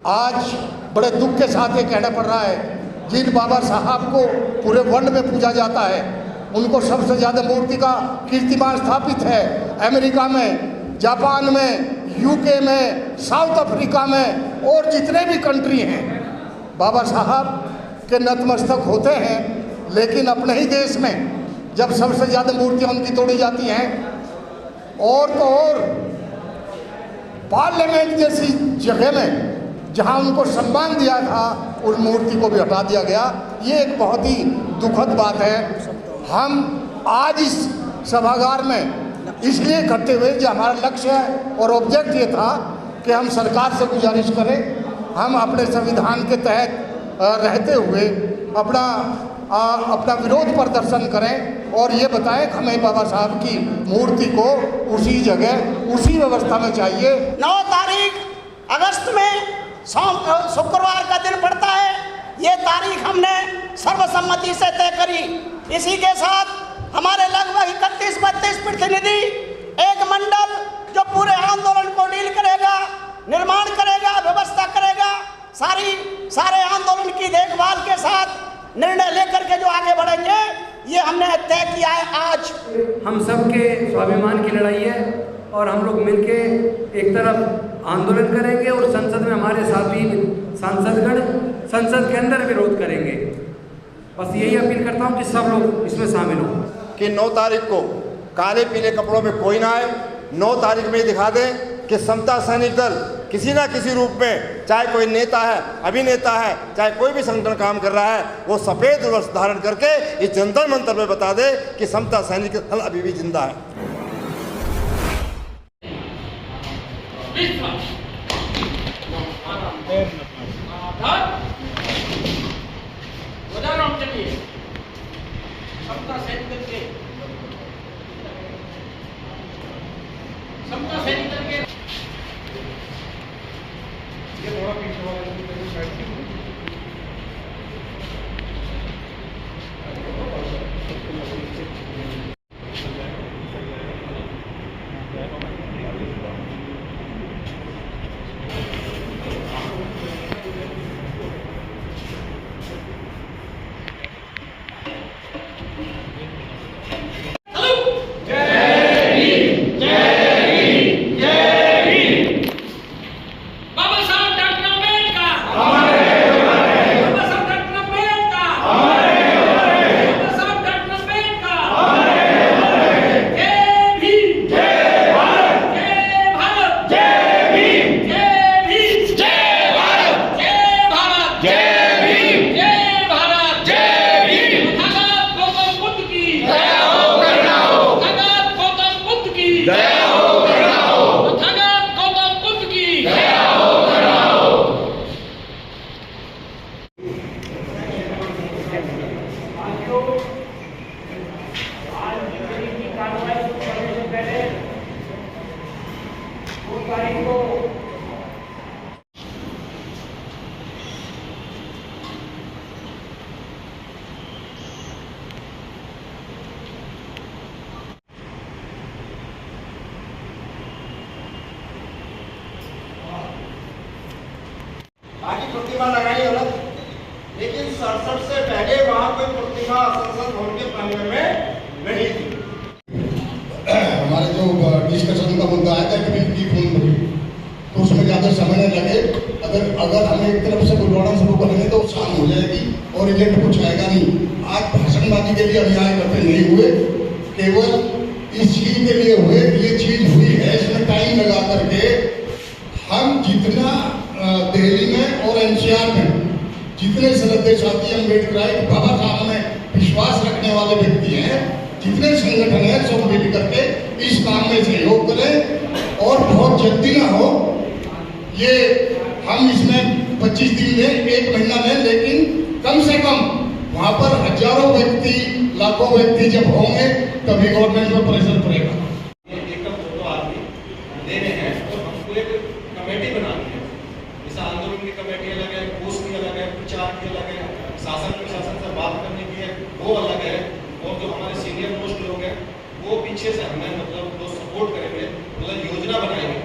आज बड़े दुख के साथ ये कहना पड़ रहा है, जिन बाबा साहब को पूरे वर्ल्ड में पूजा जाता है, उनको सबसे ज़्यादा मूर्ति का कीर्तिमान स्थापित है अमेरिका में, जापान में, यूके में, साउथ अफ्रीका में और जितने भी कंट्री हैं, बाबा साहब के नतमस्तक होते हैं। लेकिन अपने ही देश में जब सबसे ज़्यादा मूर्तियाँ उनकी तोड़ी जाती हैं और तो और पार्लियामेंट जैसी जगह में जहां उनको सम्मान दिया था, उस मूर्ति को भी हटा दिया गया। ये एक बहुत ही दुखद बात है। हम आज इस सभागार में इसलिए इकट्ठे हुए जो हमारा लक्ष्य है और ऑब्जेक्ट ये था कि हम सरकार से गुजारिश करें, हम अपने संविधान के तहत रहते हुए अपना विरोध प्रदर्शन करें और ये बताएं कि हमें बाबा साहब की मूर्ति को उसी जगह उसी व्यवस्था में चाहिए। 9 तारीख अगस्त में शुक्रवार का दिन पड़ता है। ये तारीख हमने सर्वसम्मति से तय करी। इसी के साथ हमारे लगभग 31-32 प्रतिनिधि, एक मंडल जो पूरे आंदोलन को डील करेगा, निर्माण करेगा, व्यवस्था करेगा, सारे आंदोलन की देखभाल के साथ निर्णय लेकर के जो आगे बढ़ेंगे, ये हमने तय किया है। आज हम सबके स्वाभिमान की लड़ाई है और हम लोग मिलके एक तरफ आंदोलन करेंगे और संसद में हमारे साथी सांसदगण संसद के अंदर विरोध करेंगे। बस यही अपील करता हूँ कि सब लोग इसमें शामिल हों कि 9 तारीख को काले पीले कपड़ों में कोई ना आए। 9 तारीख में दिखा दें कि समता सैनिक दल किसी ना किसी रूप में, चाहे कोई नेता है, अभिनेता है, चाहे कोई भी संगठन काम कर रहा है, वो सफ़ेद वस्त्र धारण करके इस जंतर मंतर में बता दे कि समता सैनिक दल अभी भी जिंदा है। बाकी प्रतिमा लगाई अलग, लेकिन 67 से पहले वहां कोई प्रतिमा संसद भवन के प्रांगण में नहीं थी। हमारे जो डिस्कशन का मुद्दा आया था कि खून भरी, तो उसमें ज़्यादा समय नहीं लगे। अगर हम एक तरफ से बुलवाना शुरू करेंगे तो शाम हो जाएगी और रिजल्ट कुछ आएगा नहीं। आज भाषणबाजी के लिए अभी यहाँ इकट्ठे नहीं हुए, केवल इस चीज के लिए हुए। ये चीज हुई है, इसमें टाइम लगा करके हम जितना दिल्ली में और एनसीआर में जितने श्रद्धेय साथी अम्बेडकर बाबा साहब में विश्वास रखने वाले व्यक्ति हैं, जितने संगठन हैं, सब मिल करके इस काम में सहयोग करें और बहुत जल्दी ना हो। ये हम इसमें 25 दिन में, 1 महीना में, लेकिन कम से कम वहाँ पर हजारों व्यक्ति, लाखों व्यक्ति जब होंगे तभी गवर्नमेंट पर प्रेशर पड़ेगा। आंदोलन की कमेटी अलग है, पोस्ट की अलग है, प्रचार की अलग है, शासन प्रशासन से बात करने की है वो अलग है, और जो हमारे सीनियर मोस्ट लोग हैं वो पीछे से हमें मतलब वो सपोर्ट करेंगे, मतलब योजना बनाएंगे,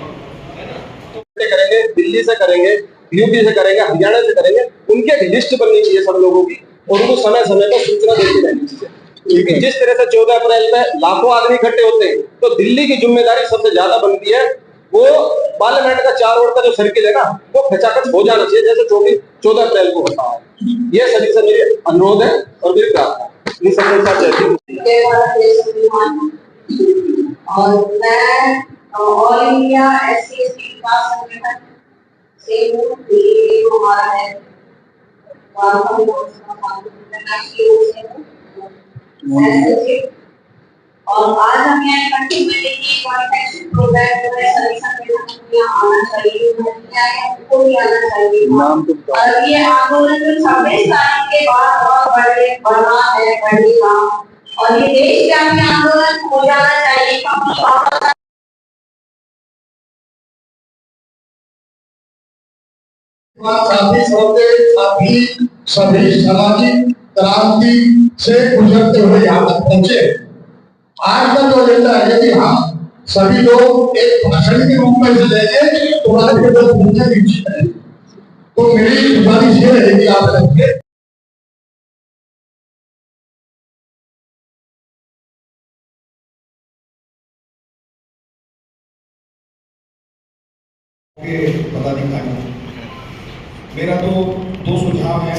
है ना। तो करेंगे, दिल्ली से करेंगे, यूपी से करेंगे, हरियाणा से करेंगे, उनकी एक लिस्ट बननी चाहिए सब लोगों की और उनको समय समय पर सूचना देती रहनी चाहिए। क्योंकि जिस तरह से 14 अप्रैल पे लाखों आदमी इकट्ठे होते हैं, तो दिल्ली की जिम्मेदारी सबसे ज्यादा बनती है, वो पार्लियामेंट का 4 रोड का जो सर्किल है ना, वो खचाखच हो जाना चाहिए जैसे 14 अप्रैल को होता है। ये सभी से मेरी अनुरोध है और मेरी प्रार्थना है। और मैं ऑल इंडिया SC/ST विकास संगठन से हूँ, दिल्ली जो हमारा है और आज हम यहाँ इकट्ठे हुए की कॉन्टेक्ट प्रोग्राम जो है सभी संगठनों को यहाँ आना चाहिए, उनको भी आना चाहिए। और ये आंदोलन जो 26 तारीख के बाद बहुत बढ़ना है, बढ़ेगा और ये देशव्यापी आंदोलन हो जाना चाहिए। सभी सामाजिक क्रांति से गुजरते हुए यहाँ तक पहुंचे। आज का जो एजेंडा है कि हम सभी लोग एक भाषण के रूप में लेंगे तो तो मेरी गुजारिश ये रहेगी आप सबसे पदाधिकारी, मेरा तो 2 सुझाव है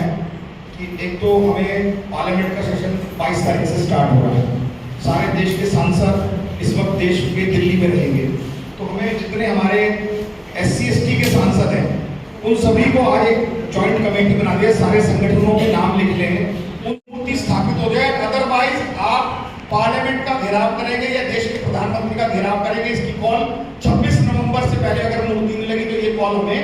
कि एक तो हमें पार्लियामेंट का सेशन 22 तारीख से स्टार्ट हो रहा है। सारे देश के सांसद इस वक्त देश के दिल्ली में रहेंगे, तो हमें जितने हमारे SC/ST के सांसद हैं उन सभी को आज एक जॉइंट कमेटी बना दिया, सारे संगठनों के नाम लिख लें, मूर्ति स्थापित हो जाए। अदरवाइज आप पार्लियामेंट का घेराव करेंगे या देश के प्रधानमंत्री का घेराव करेंगे, इसकी कॉल 26 नवंबर से पहले अगर मूर्ति नहीं लगी तो ये कॉल हमें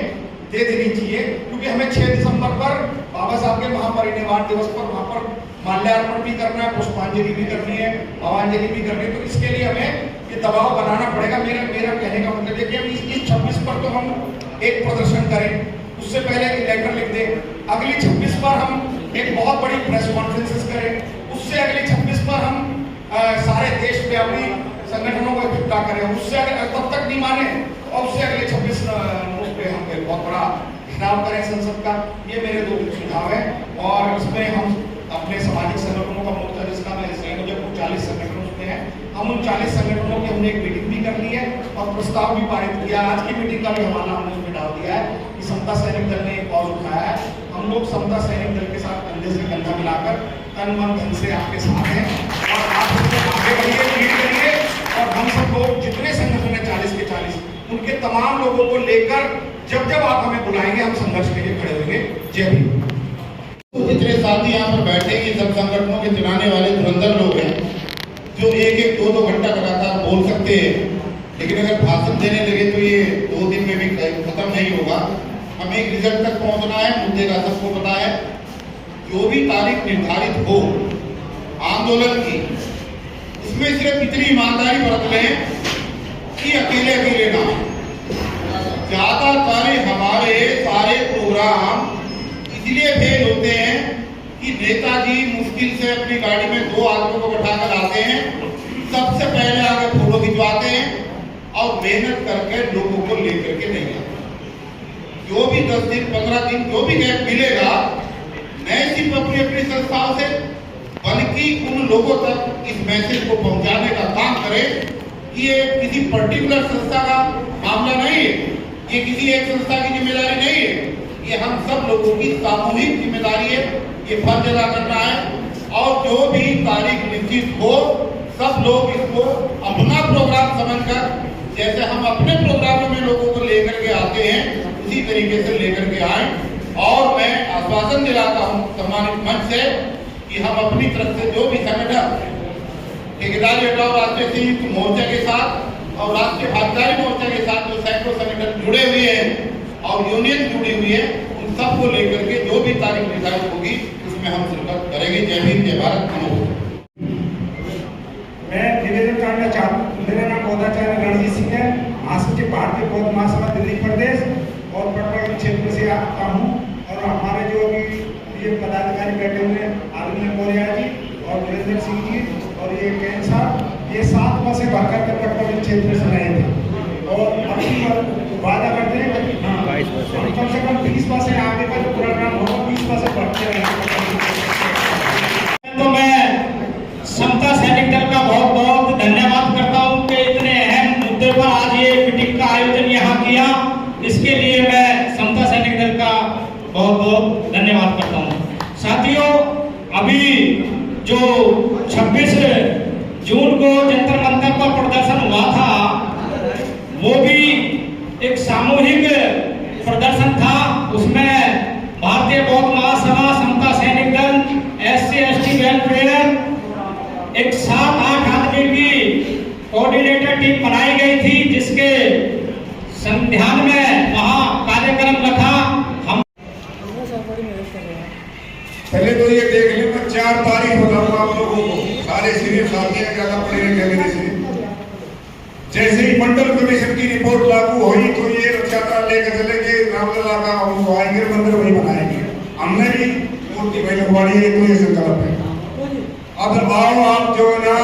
दे देनी चाहिए। क्योंकि हमें 6 दिसंबर पर बाबा साहब के महापरिनिर्वाण दिवस पर वहां पर माल्यार्पण भी करना है, पुष्पांजलि भी करनी है, भावांजलि भी करनी है, तो इसके लिए हमें ये दबाव बनाना पड़ेगा। मेरा कहने का मतलब है कि हम इस 26 पर तो हम एक प्रदर्शन करें, उससे पहले एक लेटर लिख दें, अगली 26 पर हम एक बहुत बड़ी प्रेस कॉन्फ्रेंसेस करें, उससे अगली 26 पर हम सारे देश में अपनी संगठनों को इकट्ठा करें, उससे अगर तब तक नहीं माने और उससे अगले 26 पे हम एक बहुत बड़ा घिराव करें संसद का। ये मेरे 2 सुझाव है और इसमें हम अपने सामाजिक संगठनों का मोर्चा जिसका मैं इसलिए मुझे 40 संगठन उसमें है, हम उन 40 संगठनों की हमने एक मीटिंग भी कर ली है और प्रस्ताव भी पारित किया। आज की मीटिंग का भी हमारा हमने उसमें डाल दिया है कि समता सैनिक दल ने एक पॉज उठाया है। हम लोग समता सैनिक दल के साथ कंधे से कंधा मिलाकर तन मन धन से आपके साथ हैं और आप उसको आगे बढ़िए, लीड करिए और हम सब लोग जितने संगठन है 40 के 40 उनके तमाम लोगों को लेकर जब जब आप हमें बुलाएंगे हम संघर्ष के लिए खड़े होंगे। जय भीम। जितने साथी यहाँ पर बैठे ये सब संगठनों के चलाने वाले धुरंधर लोग हैं जो 1-1, 2-2 घंटा लगातार बोल सकते हैं, लेकिन अगर भाषण देने लगे तो ये 2 दिन में भी खत्म नहीं होगा। हमें एक रिजल्ट तक पहुंचना है, मुद्दे का सबको पता है। जो भी तारीख निर्धारित हो आंदोलन की, उसमें सिर्फ इतनी ईमानदारी बरत लें कि अकेले ना, ज्यादातर हमारे सारे प्रोग्राम इसलिए फेल होते हैं कि नेताजी मुश्किल से अपनी गाड़ी में 2 आदमियों को बैठाकर आते हैं, सबसे पहले आगे फोटो खिंचवाते हैं और मेहनत करके लोगों को लेकर के नहीं आते। जो भी 10 दिन 15 दिन जो भी गैप मिलेगा, न सिर्फ अपनी अपनी संस्थाओं से बल्कि उन लोगों तक इस मैसेज को पहुंचाने का काम करें कि ये किसी पर्टिकुलर संस्था का मामला नहीं है, ये किसी एक संस्था की जिम्मेदारी नहीं है, ये हम सब लोगों की सामूहिक जिम्मेदारी है, ये फर्ज अदा करना है। और जो भी तारीख निश्चित हो सब लोग इसको अपना प्रोग्राम समझकर, जैसे हम अपने प्रोग्रामों में लोगों को लेकर के आते हैं उसी तरीके से लेकर के आए। और मैं आश्वासन दिलाता हूँ सम्मानित मंच से कि हम अपनी तरफ से जो भी संगठन ठेकेदारी हटाओ राष्ट्रीय संयुक्त मोर्चा के साथ और राष्ट्रीय भागीदारी मोर्चा के साथ जो सैकड़ों संगठन जुड़े हुए हैं और यूनियन जुड़ी हुई है, उन सबको लेकर के जो भी तारीख निर्धारित होगी उसमें हम शिरकत करेंगे। जय भीम, जय भारत। मैं निवेदन करना चाहता हूँ, मेरा नाम पौधाचार्य रणजीत सिंह है, महासचिव भारतीय बौद्ध महासभा दिल्ली प्रदेश और पटना क्षेत्र से आता हूँ। और हमारे जो अभी ये पदाधिकारी बैठे हुए हैं, आदरणीय मौर्य जी और वीरेंद्र सिंह जी और ये कैन साहब, ये 7 बसें भरकर पटना क्षेत्र से रहे थे और अपनी वादा करते हैं कम से कम 20% आगे का जो प्रोग्राम होगा 20% बढ़ते रहेंगे। तो मैं समता सैनिक दल का बहुत बहुत धन्यवाद करता हूं कि इतने अहम मुद्दे पर आज ये मीटिंग का आयोजन यहाँ किया। इसके लिए मैं समता सैनिक दल का बहुत बहुत धन्यवाद करता हूं। साथियों, अभी जो 26 जून को जंतर मंतर पर प्रदर्शन हुआ था, वो भी एक सामूहिक प्रदर्शन था। उसमें भारतीय बौद्ध महासभा, समता सैनिक दल, SC/ST वेलफेयर, एक 7-8 आदमी की कोऑर्डिनेटर टीम बनाई गई थी, जिसके संध्यान में वहां कार्यक्रम रखा। हम पहले तो ये देख लें, मैं 4 तारीख बताऊंगा आप लोगों को, सारे सीनियर साथियां ज्यादा पढ़े लिखे मेरे से। जैसे ही मंडल कमीशन की रिपोर्ट लागू हुई तो ये रक्षाता लेकर चले गए रामलला का, उनको आएंगे मंदिर वही बनाएंगे। हमने भी मूर्ति भाई लगवाड़ी है, तो ये संकल्प है। अब आओ आप जो है ना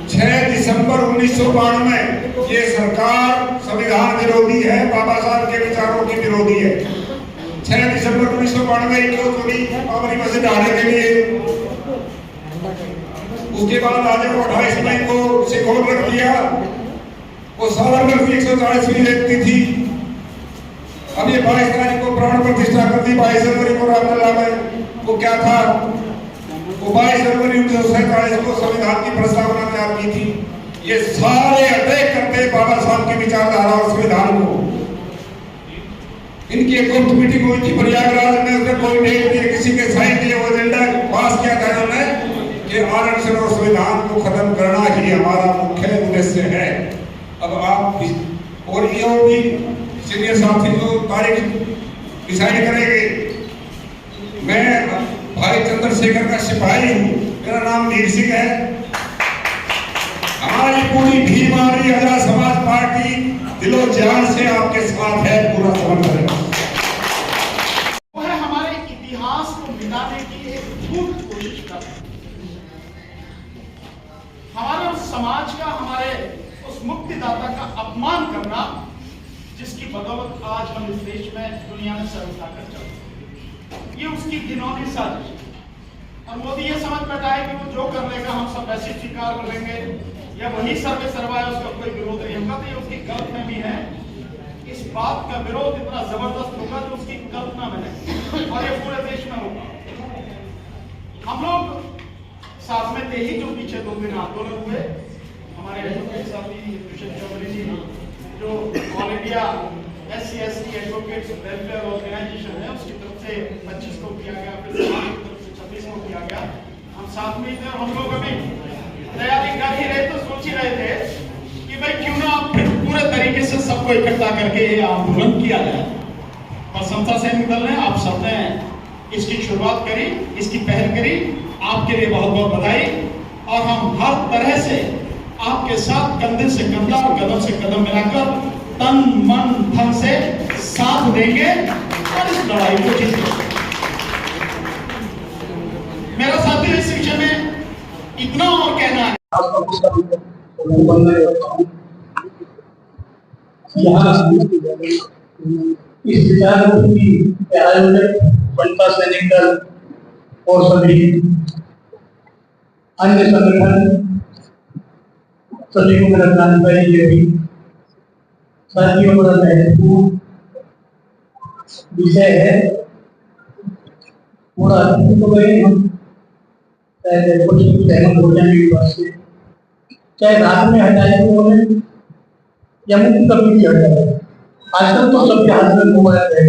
6 दिसंबर 1992 ये सरकार संविधान विरोधी है, बाबा साहब के विचारों की विरोधी है। 6 दिसंबर 1992 को चोरी पावरी मस्जिद ढाने के लिए, उसके बाद आज 28 मई को सिखों रख दिया। वो साबरमती की 140वीं व्यक्ति थी। अब ये 22 तारीख को प्राण प्रतिष्ठा कर दी, 22 जनवरी को रामलला में। वो क्या था, वो 22 जनवरी 1947 को संविधान की प्रस्तावना तैयार की थी। ये सारे अटैक करते बाबा साहब की विचारधारा और संविधान को। इनकी एक गुप्त मीटिंग हुई थी प्रयागराज में, उसमें कोई डेट नहीं, किसी के साइन दिए, वो एजेंडा पास किया था इन्होंने कि आरक्षण और संविधान को खत्म करना ही हमारा मुख्य उद्देश्य है। अब आप और ये भी सीनियर साथी जो तारीख डिसाइड करेंगे। मैं भाई चंद्रशेखर का सिपाही हूँ, मेरा नाम वीर सिंह है। हमारी पूरी भीमारी आजाद समाज पार्टी दिलो जान से आपके साथ है, पूरा समर्थन है। वो है हमारे इतिहास को मिटाने की एक झूठ कोशिश कर रहे हैं। हमारे उस समाज का, हमारे उस मुक्तिदाता का अपमान करना, जिसकी बदौलत आज हम इस देश में दुनिया में सर उठाकर चल रहे हैं। ये उसकी घिनौनी साजिश है। और मोदी ये समझ बैठा है कि वो जो कर लेगा हम सब वैसे स्वीकार कर लेंगे, या वही सर्वे सर्वा है, उसका कोई विरोध नहीं होगा। तो ये उसकी कल्पना भी है। इस बात का विरोध इतना जबरदस्त होगा जो उसकी कल्पना में है, और ये पूरे देश में होगा। हम लोग साथ में थे ही जो पीछे 2 दिन आंदोलन हुए। हमारे एडवोकेट साथी दुष्यंत चौधरी जी, जो all India SC/ST advocates welfare organisation है, उसकी तरफ से 25 को किया गया, फिर समाज की तरफ से 26 को किया गया। हम साथ में थे। हम लोग अभी तैयारी कर ही रहे, तो सोच ही रहे थे कि भाई क्यों ना आप फिर पूरे तरीके से सबको इकट्ठा करके ये आंदोलन किया जाए। और समता सैनिक दल ने, आप सबने इसकी शुरुआत करी, इसकी पहल करी। आपके लिए बहुत बहुत बधाई। और हम हर तरह से आपके साथ कंधे से कंधा और कदम से कदम मिलाकर तन मन धन से साथ देंगे और इस लड़ाई को जीतेंगे। मेरा साथी इस विषय में इतना और कहना है। इस विचार के आयोजक समता सैनिक दल और सभी अन्य संगठन, सभी को मेरा जानकारी है। साथियों, बड़ा महत्वपूर्ण विषय है। पूरा तो हम कुछ सहमत हो जाएंगे बात से, चाहे रात में हटाए उन्होंने या मुक्ति कभी भी हटाए। आजकल तो सबके हाथ में मोबाइल है।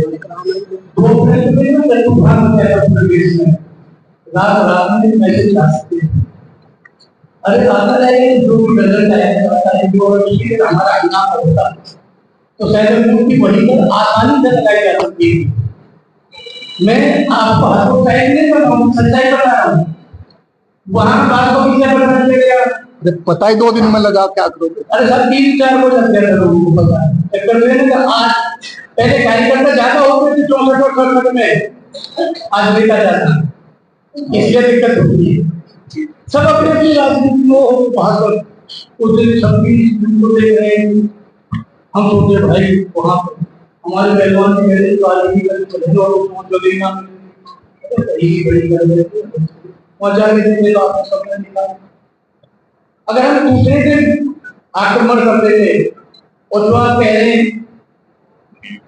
2 मिनट में रात में मैसेज आ सकते हैं। अरे आता है जो भी रिजल्ट आया हमारा इनाम होता तो शायद मुक्ति वहीं पर आसानी से लगाई जा सकती है। मैं आपको हाथों साइड नहीं कर रहा हूँ, सच्चाई बता रहा हूँ। वहां बात को किसने पता चलेगा? पता ही 2 दिन में लगा, क्या करोगे? अरे सर 3-4 को लग गया लोगों को पता है। आज पहले कार्यकर्ता ज्यादा होते थे 64 और 67 में, आज देखा जाता है, इसलिए दिक्कत होती है। सब अपने राजनीति को वहां पर उस दिन 26 जून को देख रहे हैं। हम सोचे भाई वहां हमारे पहलवान ने मेरे वाले की कर चले और वो जगह ना सही बड़ी कर देते और जाके देते तो आपको सबने निकाला। अगर हम दूसरे दिन आक्रमण कर देते और जो आप कह रहे हैं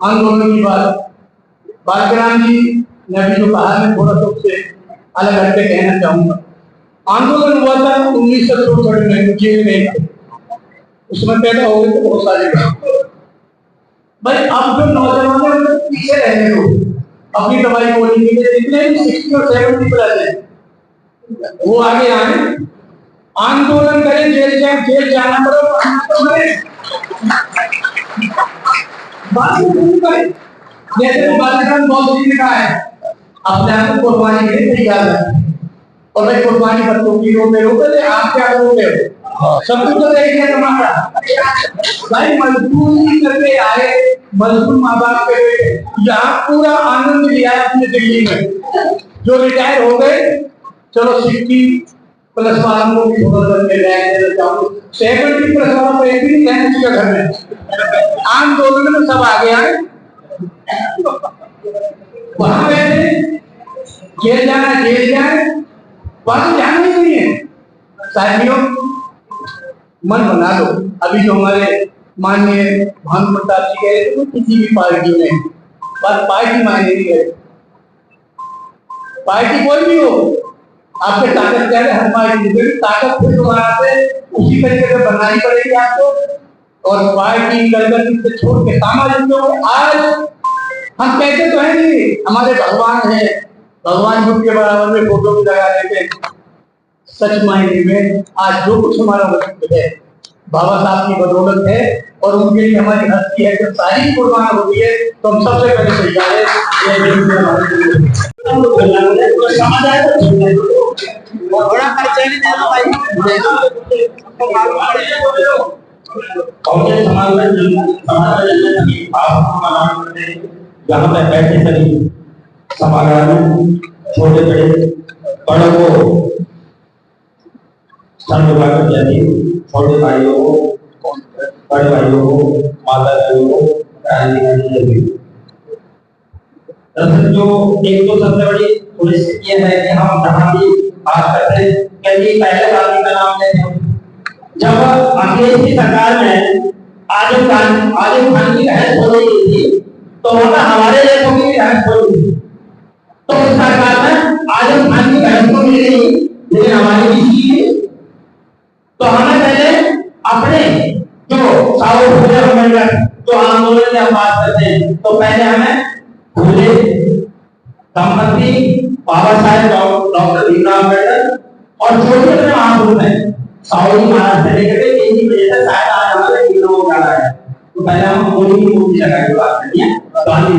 आंदोलन की बात, बालकराम जी ने अभी जो कहा, मैं थोड़ा सा उससे अलग हटके कहना चाहूंगा। आंदोलन हुआ था 1964 में जेल में, उसमें पैदा हो गए थे बहुत सारे भाई। अब जो नौजवान है पीछे रहने दो, अपनी दवाई बोली के लिए जितने भी 60 और 70 प्लस है वो आगे आए, आंदोलन करें, जेल जाना पड़े जैसे बालकराम बहुत जी ने कहा है अपने आप को कुर्बानी के लिए तैयार है। और भाई कुर्बानी बच्चों की रोक रहे आप क्या रोक रहे हो, सब कुछ तो देख लिया तुम्हारा भाई। मजदूरी करके आए, मजदूर माँ बाप के बेटे यहाँ पूरा आनंद लिया है अपने दिल्ली में। जो रिटायर हो गए, चलो 60+ वालों को भी करके देना चाहूँ, 70+ वालों को एक भी नहीं रहना चाहिए घर में। आंदोलन में सब आ गया है, वहां बैठे जेल जाना जेल जाए, वहां जाना ही नहीं है। साथियों मन बना लो, अभी जो हमारे माननीय भानु प्रताप जी गए तो किसी भी पार्टी में बस पार्टी मायने नहीं है, पार्टी कोई भी हो आपके ताकत क्या है, हर पार्टी में ताकत फिर दोबारा से उसी तरीके से बनानी पड़ेगी आपको। और पार्टी करकर छोड़ के सामाजिक लोग आज हम कहते तो है नहीं हमारे भगवान है, भगवान बुद्ध के बराबर में फोटो भी लगा देते। सच मायने में आज जो कुछ हमारा वजूद है बाबा साहब की बदौलत है, और उनके लिए हमारी हस्ती है जब सारी कुर्बान होती है तो हम सबसे पहले तैयार है। यहाँ पे बैठे सभी सभागार में छोटे बड़े बड़ों को छोटे भाइयों को, बड़े भाइयों को, माता भाइयों को जो एक तो सबसे बड़ी पुलिस ये है कि हम जहाँ भी बात करते हैं क्योंकि पहले गांधी का नाम लेते हैं। जब अंग्रेज की सरकार में आजम खान की बहस हो रही थी तो वहां हमारे देशों की बहस हो रही थी, तो उस सरकार में आजम खान की बहस को मिल गई लेकिन हमारी किसी की। तो हमें पहले अपने जो साउथ जो आंदोलन की हम बात करते हैं तो पहले हमें फूले दंपति बाबा साहेब डॉक्टर भीमराव अम्बेडकर और छोटे छोटे महापुरुष हैं साउदी महाराज से लेकर के इन्हीं वजह से शायद आज हमारे हीरो हो रहा है। तो पहले हम मोदी की मूर्ति लगा के बात करनी है, गांधी जी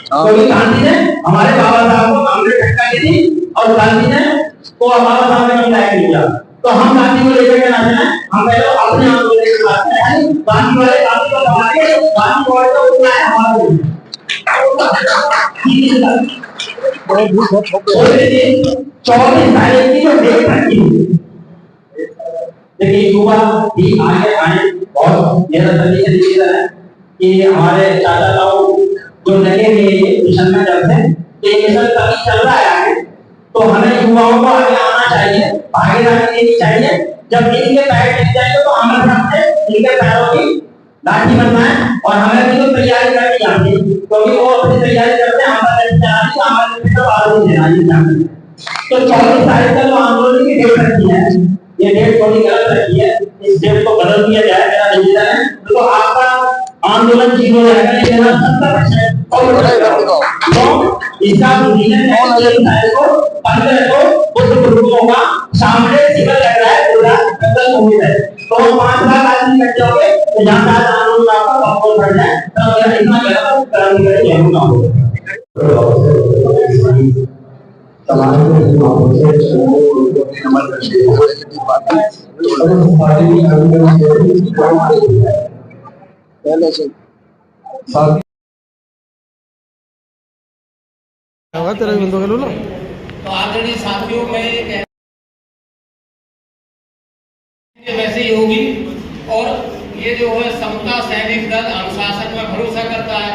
क्योंकि गांधी ने हमारे बाबा साहब को कांग्रेस धक्का दी थी और गांधी ने को बाबा साहब ने विधायक किया। तो हम गांधी को लेकर के ना चलें, हम पहले अपने आंदोलन की बात करें। गांधी वाले गांधी को हमारे गांधी वाले को उतना है हमारे 24 तारीख की जो डेट रखी देखिए युवा भी आगे आए और मेरा सभी से निवेदन है कि हमारे चाचा ताऊ जो लगे हुए मिशन में जब से ये मिशन तभी चल रहा है आगे, तो हमें युवाओं को आगे आना चाहिए, भागीदारी देनी चाहिए। जब इनके पैर टिक जाएंगे तो हमें सबसे इनके पैरों की लाठी बनना है और हमें भी तो तैयारी करनी चाहिए क्योंकि वो अपनी तैयारी करते हैं, हमारे आगे देना। तो 24 तारीख का जो आंदोलन की डेट रखी है ये डेट थोड़ी गलत रखी है, इस डेट को बदल दिया जाए मेरा निवेदन है। तो आपका आंदोलन जीरो रहेगा, लेकिन 70% और इसका को 15 को उस ग्रुपों का सामने सिविल लग रहा है पूरा कतल उम्मीद है। तो 5 लाख आदमी इकट्ठे हो गए तो जहां तक आंदोलन आपका कंट्रोल बढ़ जाए तो मेरा इतना गलत क्रांति करे यही ना हो। समाज में पहले से तेरा बंदो के लो तो आदरणीय साथियों में वैसे ही होगी और ये जो है समता सैनिक दल अनुशासन में भरोसा करता है,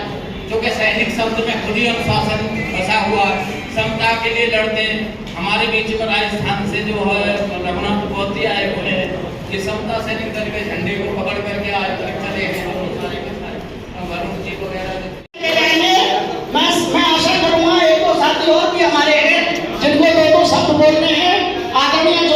जो कि सैनिक शब्द में खुद ही अनुशासन बसा हुआ है, समता के लिए लड़ते हैं। हमारे बीच में राजस्थान से जो है रघुनाथ गोती आए हुए हैं, ये समता सैनिक दल के झंडे को पकड़ करके आज तक चले हैं सारे के सारे वरुण जी वगैरह। मैं आशा करूंगा एक दो साथी और भी हमारे हैं जिनको दो शब्द बोलने हैं। आदरणीय